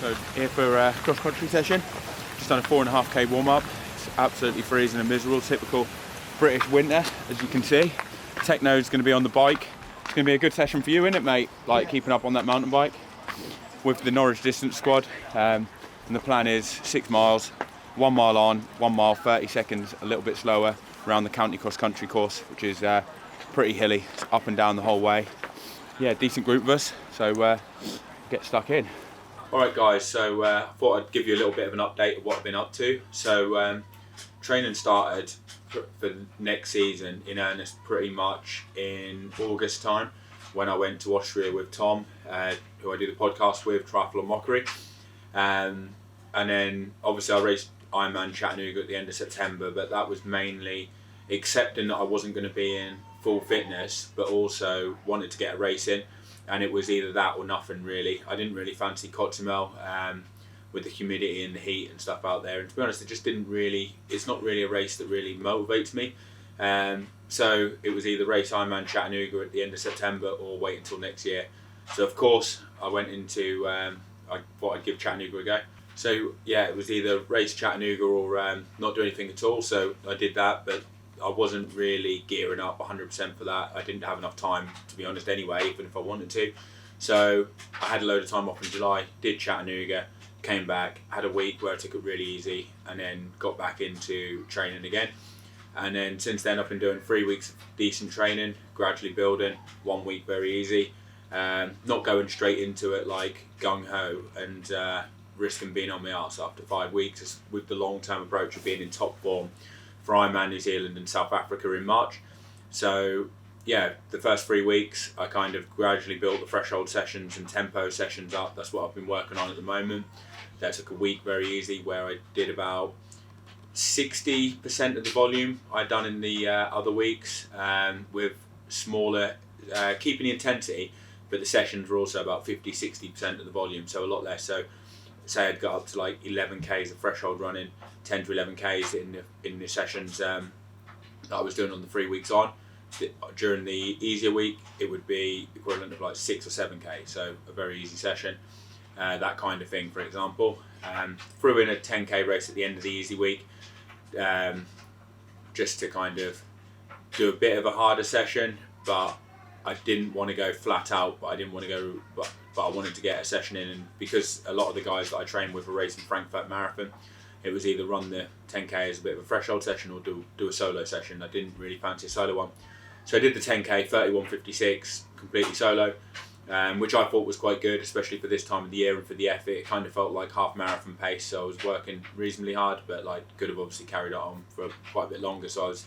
So here for a cross-country session. Just done a 4.5k warm-up. It's absolutely freezing and miserable, typical British winter, as you can see. Techno's going to be on the bike. It's going to be a good session for you, isn't it, mate? Like keeping up on that mountain bike with the Norwich distance squad. And the plan is 6 miles, 1 mile on, 1 mile 30 seconds, a little bit slower around the county cross-country course, which is pretty hilly. It's up and down the whole way. Yeah, decent group of us, so get stuck in. Alright guys, so I thought I'd give you a little bit of an update of what I've been up to. So training started for next season in earnest pretty much in August time, when I went to Austria with Tom, who I do the podcast with, Triathlon Mockery. And then obviously I raced Ironman Chattanooga at the end of September, but that was mainly accepting that I wasn't going to be in full fitness, but also wanted to get a race in, and it was either that or nothing really. I didn't really fancy Cozumel with the humidity and the heat and stuff out there, and to be honest, it's not really a race that really motivates me. So it was either race Ironman Chattanooga at the end of September or wait until next year. So of course I went into, I thought I'd give Chattanooga a go. So yeah, it was either race Chattanooga or not do anything at all. So I did that, but I wasn't really gearing up 100% for that. I didn't have enough time, to be honest, anyway, even if I wanted to. So I had a load of time off in July, did Chattanooga, came back, had a week where I took it really easy, and then got back into training again. And then since then I've been doing 3 weeks of decent training, gradually building, 1 week very easy. Not going straight into it like gung-ho and risking being on my arse after 5 weeks, with the long-term approach of being in top form for Ironman New Zealand and South Africa in March. So yeah, the first 3 weeks I kind of gradually built the threshold sessions and tempo sessions up. That's what I've been working on at the moment. That took a week very easy, where I did about 60% of the volume I'd done in the other weeks, with smaller, keeping the intensity, but the sessions were also about 50-60% of the volume, so a lot less. So say I'd got up to like 11k's of threshold running, 10 to 11k's in the sessions that I was doing on the 3 weeks on. During the easier week it would be equivalent of like 6 or 7k, so a very easy session, that kind of thing. For example, threw in a 10k race at the end of the easy week, just to kind of do a bit of a harder session, but I didn't want to go flat out, but I didn't want to go, but I wanted to get a session in. And because a lot of the guys that I trained with were racing Frankfurt Marathon, it was either run the 10k as a bit of a threshold session or do a solo session. I didn't really fancy a solo one, so I did the 10k 31:56 completely solo, which I thought was quite good, especially for this time of the year and for the effort. It kind of felt like half marathon pace, so I was working reasonably hard, but like could have obviously carried it on for quite a bit longer, so I was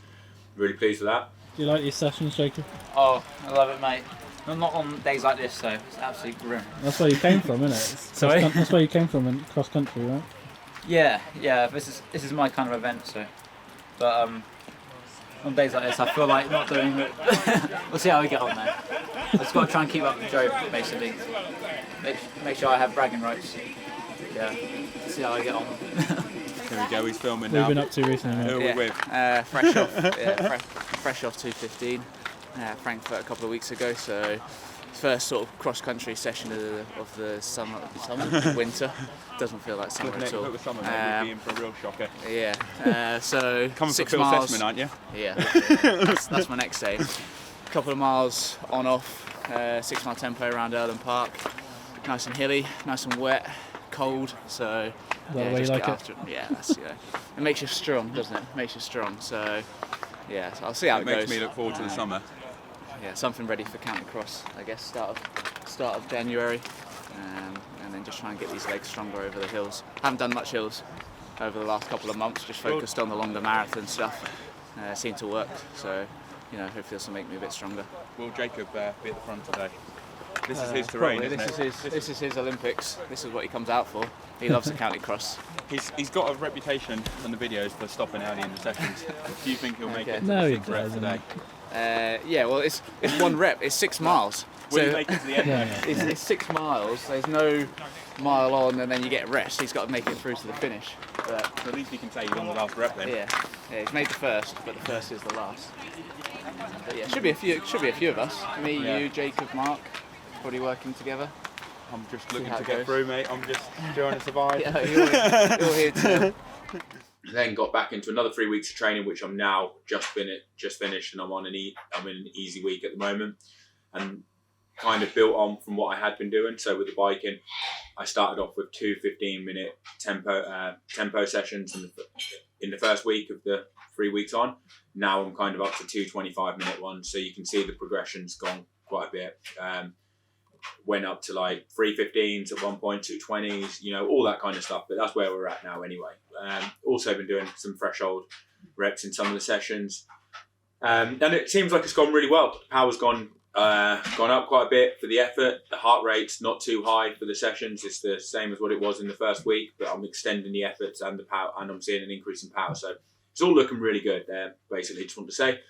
really pleased with that. Do you like your sessions, Jacob? Oh, I love it, mate. I'm not on days like this, so it's absolutely grim. That's where you came from, isn't it? Sorry? That's where you came from in cross country, right? Yeah. This is my kind of event, so. But on days like this, I feel like not doing it. We'll see how we get on there. I've just got to try and keep up the joke, basically. Make sure I have bragging rights. Yeah. See how I get on. Here we go, he's filming What now. have you been up to recently, mate? Who are we with? Fresh off, fresh off 215, Frankfurt a couple of weeks ago. So first sort of cross country session of the summer, winter. Doesn't feel like summer at all. Summer, mate, we'd be in for a real shocker. Yeah. So Coming 6 for Phil miles. Sessman, aren't you? Yeah. That's my next day. A couple of miles on off, 6 mile tempo around Earlham Park. Nice and hilly, nice and wet, cold. So. Is that the way you like it? Yeah, it makes you strong, doesn't it? Makes you strong. So, yeah, so I'll see how it goes. Makes me look forward to the summer. Yeah, something ready for County Cross, I guess, start of January, and then just try and get these legs stronger over the hills. Haven't done much hills over the last couple of months, just focused on the longer marathon stuff. Seemed to work, so hopefully this will make me a bit stronger. Will Jacob be at the front today? This is his terrain, Probably. isn't it? This is his Olympics. This is what he comes out for. He loves the County Cross. He's got a reputation on the videos for stopping early in the sessions. Do you think he'll make it to No, the he 6 reps doesn't. today? Yeah, well, it's one rep. It's 6 miles. Will he make it to the end? Yeah. It's 6 miles. There's no mile on and then you get a rest. He's got to make it through to the finish. But So at least he can say he won the last rep then. yeah, he's made the first, but the first is the last. But yeah, should be a few of us. Me, Yeah. you, Jacob, Mark, probably working together. I'm just looking how to it get goes. through, mate. I'm just trying to survive. Yeah, you're here too. Then got back into another 3 weeks of training, which I'm now just finished, and I'm in an easy week at the moment, and kind of built on from what I had been doing. So with the biking, I started off with 2 15-minute tempo sessions in the first week of the 3 weeks on. Now I'm kind of up to 2 25-minute ones, so you can see the progression's gone quite a bit. Went up to like 3:15s at one point, 2:20s, all that kind of stuff. But that's where we're at now anyway. Also been doing some threshold reps in some of the sessions. And it seems like it's gone really well. The power's gone up quite a bit for the effort. The heart rate's not too high for the sessions. It's the same as what it was in the first week, but I'm extending the efforts and the power, and I'm seeing an increase in power. So it's all looking really good there, basically, just want to say.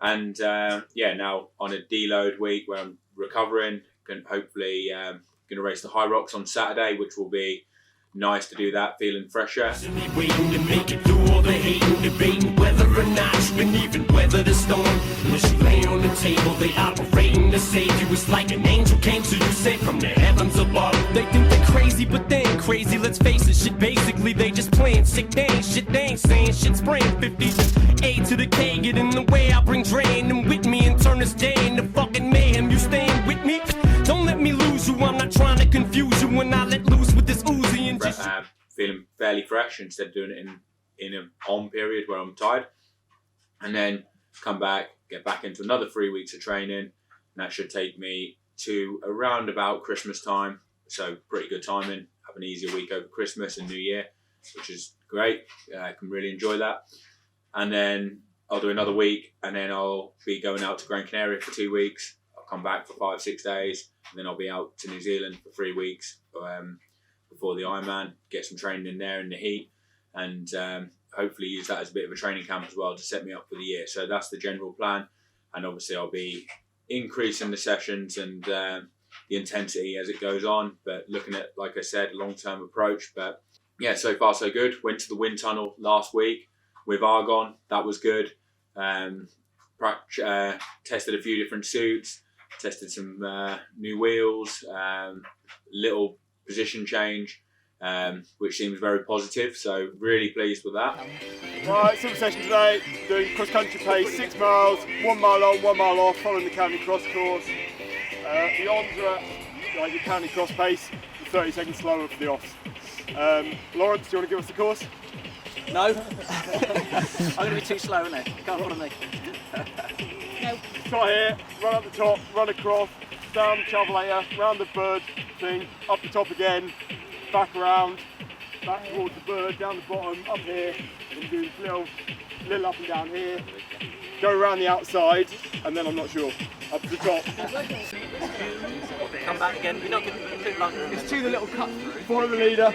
And now on a deload week where I'm recovering, hopefully going to race the High Rocks on Saturday, which will be nice to do that, feeling fresher. Waiting to make it through all the hating, debating whether or not you can even weather the storm. When she lay on the table, they operating to save you. It's like an angel came to you, sent from the heavens above. They think they're crazy, but they ain't crazy. Let's face it, shit. Basically, they just playing sick. They ain't shit. They ain't saying shit. Spraying 50 A to the K, get in the way. I bring drain them with me and turn this day into fucking mayhem. You staying with me? Don't let me lose you. I'm not trying to confuse you when I let loose with this Uzi and just feeling fairly fresh instead of doing it in an on period where I'm tired, and then come back, get back into another 3 weeks of training, and that should take me to around about Christmas time. So pretty good timing. Have an easier week over Christmas and New Year, which is great. I can really enjoy that. And then I'll do another week, and then I'll be going out to Gran Canaria for 2 weeks. I'll come back for 5-6 days, and then I'll be out to New Zealand for 3 weeks before the Ironman, get some training in there in the heat, and hopefully use that as a bit of a training camp as well to set me up for the year. So that's the general plan, and obviously I'll be increasing the sessions and the intensity as it goes on, but looking at, like I said, a long-term approach. But yeah, so far so good. Went to the wind tunnel last week with Argon. That was good. Tested a few different suits, tested some new wheels, little position change, which seems very positive, so really pleased with that. Right, simple session today, doing cross country pace, 6 miles, 1 mile on, 1 mile off, following the county cross course. The ons are at like your county cross pace, 30 seconds slower for the offs. Lawrence, do you want to give us the course? No? I'm going to be too slow, isn't it? Can't follow me. No. Start here, run up the top, run across, down the travelator, round the bird thing, up the top again, back around, back towards the bird, down the bottom, up here, and do little up and down here. Go around the outside, and then I'm not sure, up to the top. Come back again. You're not going to do longer. It's to the little cut through. Follow the leader.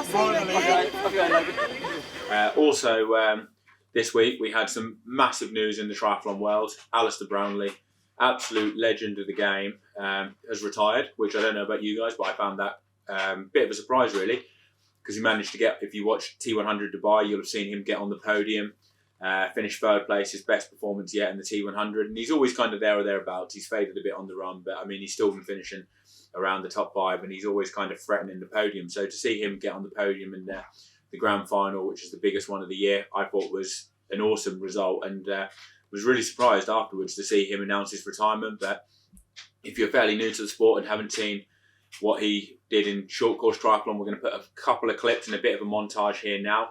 Follow the leader. Okay, Logan. Also, this week we had some massive news in the triathlon world. Alastair Brownlee, absolute legend of the game, has retired, which I don't know about you guys, but I found that a bit of a surprise really, because he managed to get, if you watch T100 Dubai, you'll have seen him get on the podium, finish third place, his best performance yet in the T100, and he's always kind of there or thereabouts. He's faded a bit on the run, but I mean, he's still been finishing around the top 5, and he's always kind of threatening the podium. So to see him get on the podium in the grand final, which is the biggest one of the year, I thought was an awesome result, and was really surprised afterwards to see him announce his retirement. But if you're fairly new to the sport and haven't seen what he did in short course triathlon, we're going to put a couple of clips and a bit of a montage here now,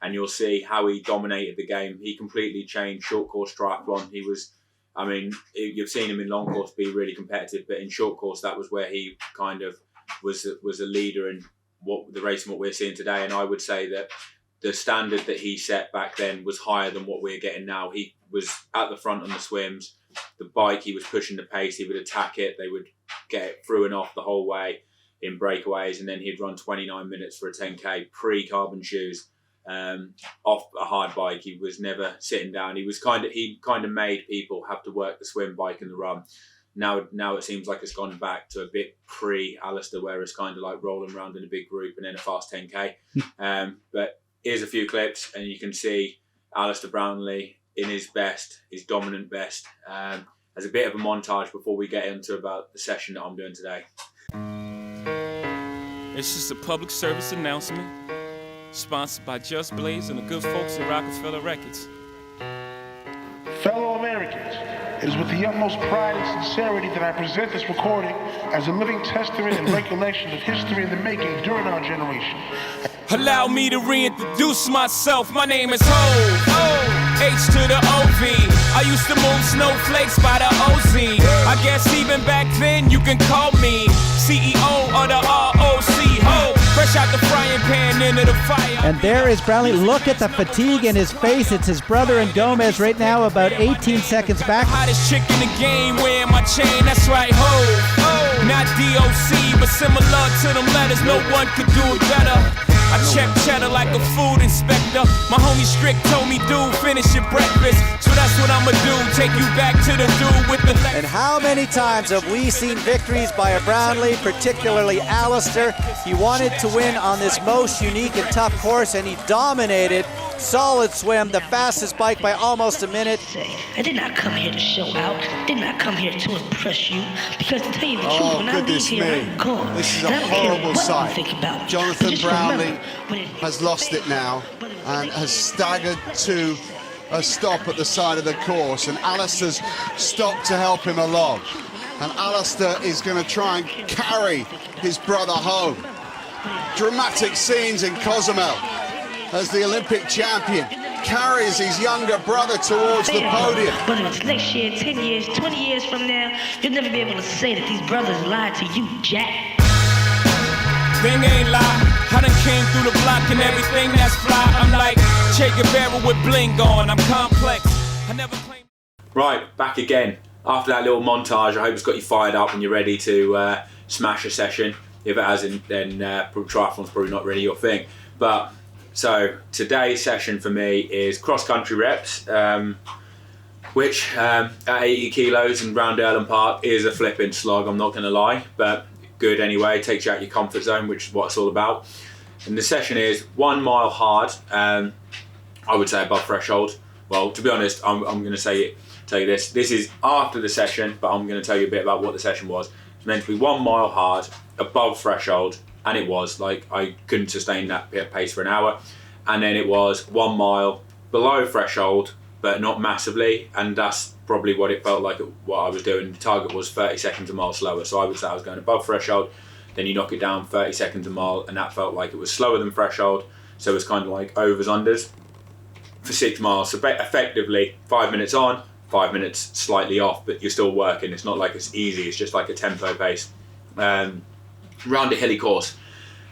and you'll see how he dominated the game. He completely changed short course triathlon. He was, I mean, you've seen him in long course be really competitive, but in short course, that was where he kind of was a leader in what the race and what we're seeing today. And I would say that the standard that he set back then was higher than what we're getting now. He was at the front on the swims. The bike, he was pushing the pace. He would attack it. They would get it through and off the whole way in breakaways, and then he'd run 29 minutes for a 10k pre-carbon shoes off a hard bike. He was never sitting down. He kind of made people have to work the swim, bike, and the run. Now it seems like it's gone back to a bit pre-Alastair, where it's kind of like rolling around in a big group and then a fast 10k. But here's a few clips, and you can see Alastair Brownlee in his best, his dominant best, as a bit of a montage before we get into about the session that I'm doing today. It's just a public service announcement, sponsored by Just Blaze and the good folks at Rockefeller Records. Fellow Americans, it is with the utmost pride and sincerity that I present this recording as a living testament and recollection of history in the making during our generation. Allow me to reintroduce myself. My name is Ho, H to the OV. I used to move snowflakes by the OZ. I guess even back then you can call me CEO of the ROC. Ho, fresh out the frying pan into the fire. And there is Brownlee. Look at the fatigue in his face. It's his brother in Gomez right now, about 18 seconds back. Hottest chick in the game, wearing my chain. That's right, Ho. Not DOC, but similar to them letters. No one could do it better. I check cheddar like a food inspector. My homie Strick told me, dude, finish your breakfast. So that's what I'ma do, take you back to the dude with the And how many times have we seen victories by a Brownlee, particularly Alastair? He wanted to win on this most unique and tough course, and he dominated. Solid swim, the fastest bike by almost a minute. I did not come here to show out. Did not come here to impress you. Because to tell you the truth, when I leave here, I'm gone. This is a horrible sight. Jonathan Brownlee has lost it now and has staggered to a stop at the side of the course, and Alastair's stopped to help him along. And Alastair is going to try and carry his brother home. Dramatic scenes in Cozumel as the Olympic champion carries his younger brother towards the podium. Whether it's next year, 10 years, 20 years from now, you'll never be able to say that these brothers lied to you, Jack. Thing ain't lie, I done came through the block and everything that's fly. I'm like Che Guevara with bling on, I'm complex. I never claimed. Right, back again. After that little montage, I hope it's got you fired up and you're ready to smash a session. If it hasn't, then triathlon's probably not really your thing. But so today's session for me is cross-country reps, which at 80 kilos and round Earlham Park is a flipping slog, I'm not going to lie, but good anyway. It takes you out your comfort zone, which is what it's all about. And the session is 1 mile hard, I would say above threshold. Well, to be honest, I'm going to tell you this. This is after the session, but I'm going to tell you a bit about what the session was. It's meant to be 1 mile hard, above threshold, and it was. Like, I couldn't sustain that pace for an hour. And then it was 1 mile below threshold, but not massively, and that's probably what it felt like what I was doing. The target was 30 seconds a mile slower, so I would say I was going above threshold, then you knock it down 30 seconds a mile, and that felt like it was slower than threshold, so it was kind of like overs, unders for 6 miles. So effectively 5 minutes on, 5 minutes slightly off, but you're still working. It's not like it's easy, it's just like a tempo pace. Round a hilly course.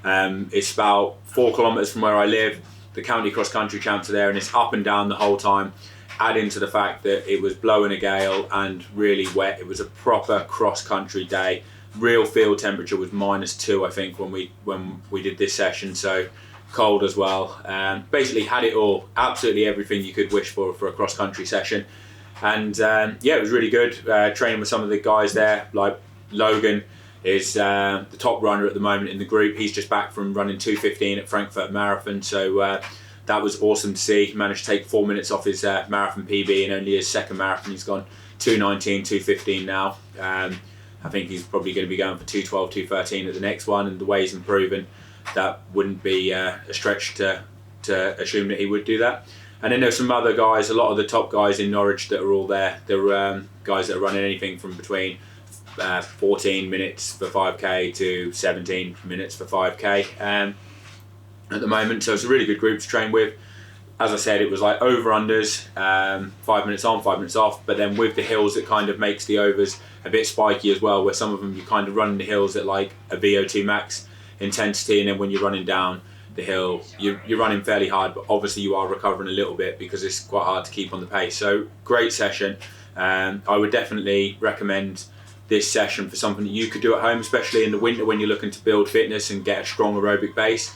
It's about 4 kilometers from where I live. The county cross country champs are there, and it's up and down the whole time. Add into the fact that it was blowing a gale and really wet. It was a proper cross country day. Real field temperature was -2, I think, when we did this session. So cold as well. Basically had it all, absolutely everything you could wish for a cross country session. And yeah, it was really good. Training with some of the guys there, like Logan is the top runner at the moment in the group. He's just back from running 2:15 at Frankfurt Marathon, so that was awesome to see. He managed to take 4 minutes off his marathon PB in only his second marathon. He's gone 2:19, 2:15 now. I think he's probably going to be going for 2:12, 2:13 at the next one, and the way he's improving, that wouldn't be a stretch to assume that he would do that. And then there's some other guys, a lot of the top guys in Norwich that are all there. There are guys that are running anything from between 14 minutes for 5k to 17 minutes for 5k at the moment, so it's a really good group to train with. As I said, it was like over-unders, 5 minutes on, 5 minutes off, but then with the hills it kind of makes the overs a bit spiky as well, where some of them you kind of run the hills at like a VO2 max intensity, and then when you're running down the hill you're running fairly hard, but obviously you are recovering a little bit because it's quite hard to keep on the pace. So great session. I would definitely recommend this session for something that you could do at home, especially in the winter when you're looking to build fitness and get a strong aerobic base.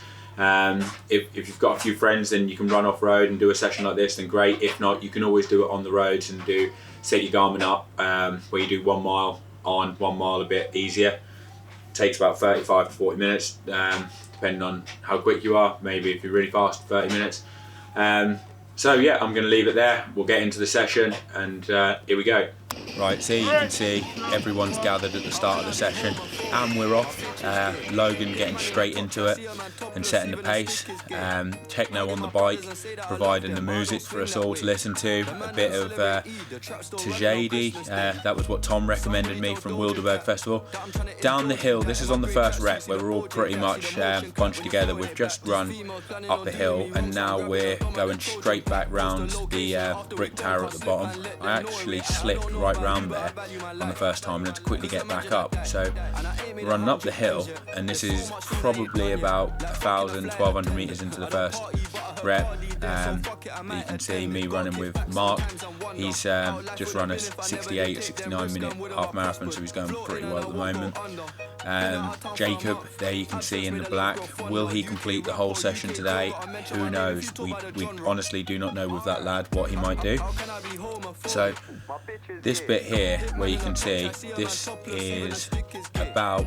If you've got a few friends and you can run off road and do a session like this, then great. If not, you can always do it on the roads and set your Garmin up where you do 1 mile on, 1 mile a bit easier. Takes about 35 to 40 minutes, depending on how quick you are. Maybe if you're really fast, 30 minutes. So yeah, I'm going to leave it there. We'll get into the session, and here we go. Right, so here you can see everyone's gathered at the start of the session and we're off. Logan getting straight into it and setting the pace. Techno on the bike, providing the music for us all to listen to. A bit of Tajadi, that was what Tom recommended me from Wildeburg Festival. Down the hill, this is on the first rep where we're all pretty much bunched together. We've just run up a hill and now we're going straight back round the brick tower at the bottom. I actually slipped right round there on the first time and had to quickly get back up. So we're running up the hill and this is probably about 1,000, 1,200 metres into the first rep. You can see me running with Mark. He's just run a 68 or 69 minute half marathon, so he's going pretty well at the moment. Jacob, there you can see in the black. Will he complete the whole session today? Who knows? We honestly do not know with that lad what he might do. So this bit here where you can see this is about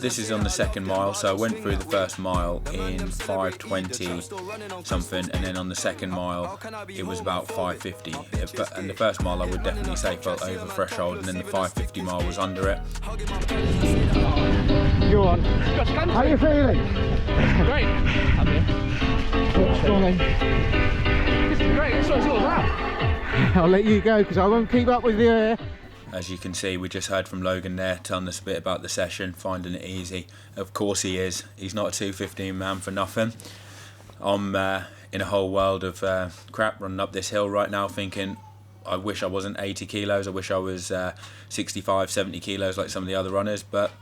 this is on the second mile, so I went through the first mile in 5:20 something, and then on the second mile it was about 5:50, and the first mile I would definitely say felt over threshold, and then the 5:50 mile was under it. Go on. How are you feeling? Great. What's going on? This is great. It's all that. I'll let you go because I won't keep up with you. As you can see, we just heard from Logan there telling us a bit about the session, finding it easy. Of course he is. He's not a 2:15 man for nothing. I'm in a whole world of crap running up this hill right now thinking I wish I wasn't 80 kilos. I wish I was 65, 70 kilos like some of the other runners. But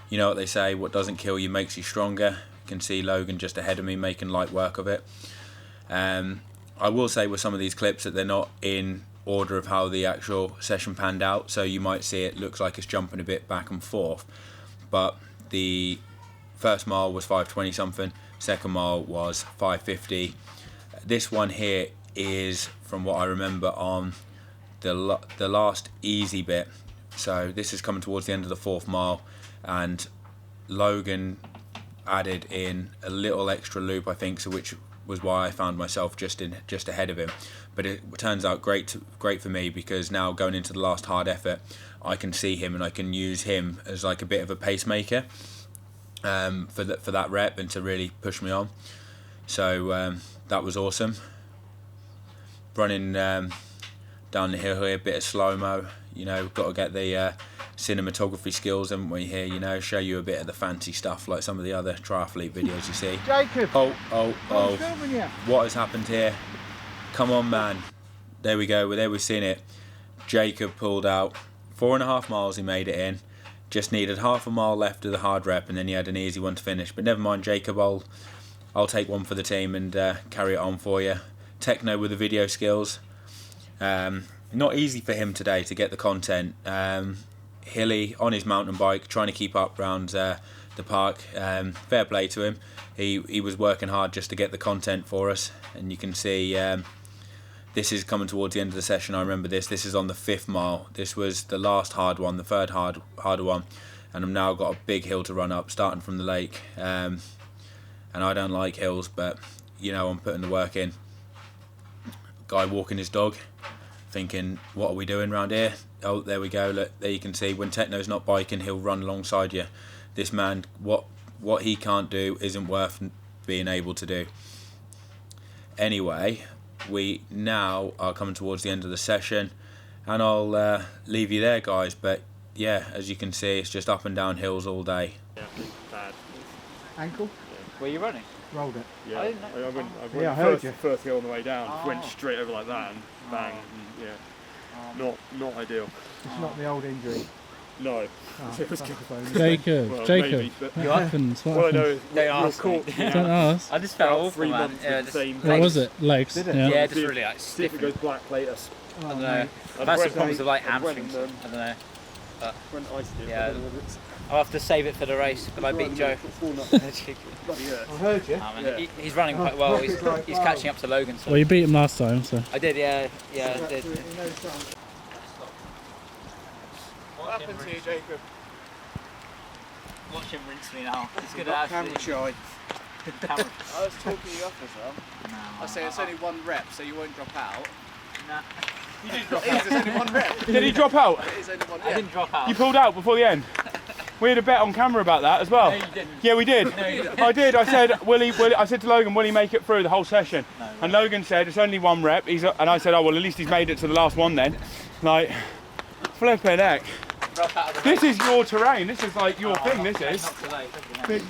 you know what they say, what doesn't kill you makes you stronger. You can see Logan just ahead of me making light work of it. I will say with some of these clips that they're not in order of how the actual session panned out, so you might see it looks like it's jumping a bit back and forth, but the first mile was 5:20 something, second mile was 5:50. This one here is, from what I remember, on the last easy bit, so this is coming towards the end of the fourth mile, and Logan added in a little extra loop, I think, so which was why I found myself just ahead of him. But it turns out great for me, because now going into the last hard effort I can see him and I can use him as like a bit of a pacemaker for that rep and to really push me on. So that was awesome. Running down the hill here, a bit of slow-mo, you know, got to get the cinematography skills, haven't we, here, you know, show you a bit of the fancy stuff like some of the other triathlete videos you see. Jacob! Oh, what has happened here? Come on, man. There we go, there we've seen it. Jacob pulled out 4.5 miles, he made it in. Just needed half a mile left of the hard rep and then he had an easy one to finish. But never mind, Jacob, I'll take one for the team and carry it on for you. Techno with the video skills. Not easy for him today to get the content. Hilly on his mountain bike, trying to keep up around the park. Fair play to him. He was working hard just to get the content for us, and you can see this is coming towards the end of the session. I remember this is on the 5th mile. This was the last hard one, the third harder one, and I've now got a big hill to run up starting from the lake, and I don't like hills, but you know, I'm putting the work in. Guy walking his dog, thinking, what are we doing around here? Oh, there we go. Look, there you can see when Techno's not biking, he'll run alongside you. This man, what he can't do isn't worth being able to do. Anyway, we now are coming towards the end of the session, and I'll leave you there, guys. But yeah, as you can see, it's just up and down hills all day. Yeah, bad. Ankle? Were you running? Rolled it. Yeah, I didn't know. I went first hill on the way down, went straight over like that and bang. And, yeah, not ideal. It's not the old injury. No, it was Jacob, well, Jacob, maybe, but what happens? What all I happens? know is They asked me. Don't ask. I just felt awful, 3 man. months with the same What was it? Legs? Did it? Yeah, just really like See if it goes black later. I don't know. I've had some problems with like hamstrings. I don't know. But yeah, I'll have to save it for the race. But I beat Joe. I heard you. He's running quite well. He's catching up to Logan. So. Well, you beat him last time, so. I did, yeah, I did. What happened to you, Jacob? Watch him rinse me now. He's good at camera shy. I was talking you up as well. I say it's only 1 rep, so you won't drop out. Nah. You did drop out. There's only one rep. Did he drop out? I didn't drop out. You pulled out before the end. We had a bet on camera about that as well. No, you didn't. Yeah, we did. No, you didn't. I did. I said, I said to Logan, will he make it through the whole session? No, and Logan said, it's only one rep. And I said, oh, well, at least he's made it to the last one then. Like, flipping heck. This is your terrain. This is like your thing, this is.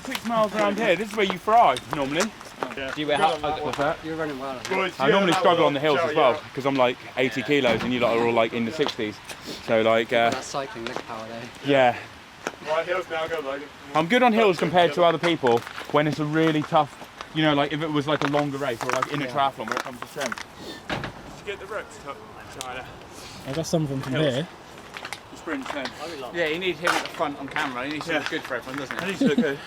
6 miles around here. This is where you thrive, normally. Yeah. You're running well. I normally struggle on the hills as well, because I'm like 80 kilos and you lot are all like in the 60s. So like... That's cycling leg power there. Yeah. Right, hills now, go Logan. I'm good on hills compared to other people when it's a really tough, you know, like if it was like a longer race or like in a triathlon where it comes to strength. Did you get the ropes, Tyler? I got some from here. The sprint then. Yeah, you need him at the front on camera. He needs to look good for everyone, doesn't he? I need to look good.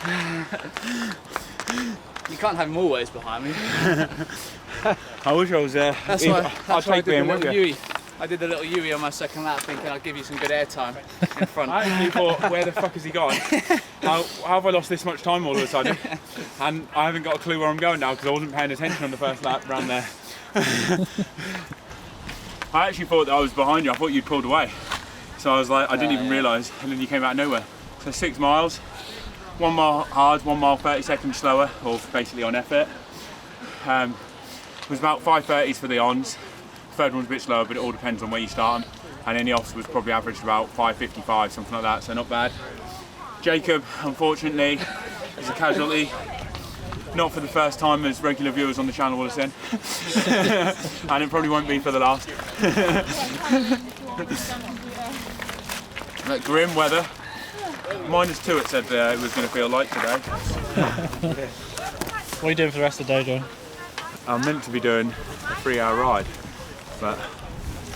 You can't have him always behind me. I wish I was there. That's why I did the little you. Yui. I did the little Yui on my second lap thinking I'd give you some good airtime in front. I actually thought, where the fuck has he gone? How have I lost this much time all of a sudden? And I haven't got a clue where I'm going now because I wasn't paying attention on the first lap around there. I actually thought that I was behind you. I thought you'd pulled away. So I was like, I didn't even realise. And then you came out of nowhere. So 6 miles, 1 mile hard, 1 mile 30 seconds slower, or basically on effort. It was about 5:30s for the ons. Third one's a bit slower, but it all depends on where you start them. And then the offs was probably averaged about 5:55, something like that, so not bad. Jacob, unfortunately, is a casualty. Not for the first time as regular viewers on the channel will have seen. And it probably won't be for the last. But grim weather. -2 it said it was going to feel like today. What are you doing for the rest of the day, John? I'm meant to be doing a 3-hour ride, but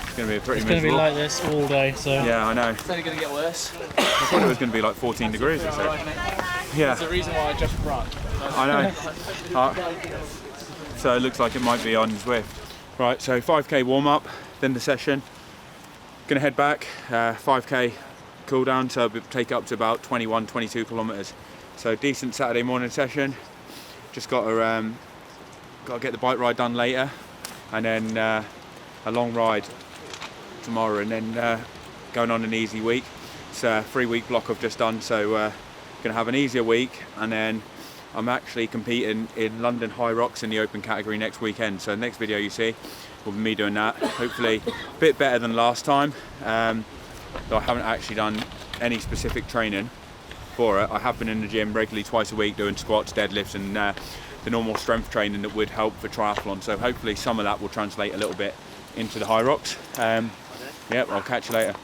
it's going to be pretty It's going to be like this all day, so... Yeah, I know. It's only going to get worse. I thought it was going to be like 14 degrees, it said. Yeah. That's the reason why I just run. I know. So it looks like it might be on Zwift. Right, so 5k warm-up, then the session. Going to head back, 5k cool down, so it'll take up to about 21, 22 kilometres. So decent Saturday morning session. Just got to get the bike ride done later, and then a long ride tomorrow, and then going on an easy week. It's a 3-week block I've just done, so going to have an easier week, and then I'm actually competing in London High Rocks in the open category next weekend. So the next video you see will be me doing that. Hopefully a bit better than last time, though I haven't actually done any specific training for it. I have been in the gym regularly twice a week doing squats, deadlifts, and the normal strength training that would help for triathlon. So hopefully some of that will translate a little bit into the High Rocks. Yeah, I'll catch you later.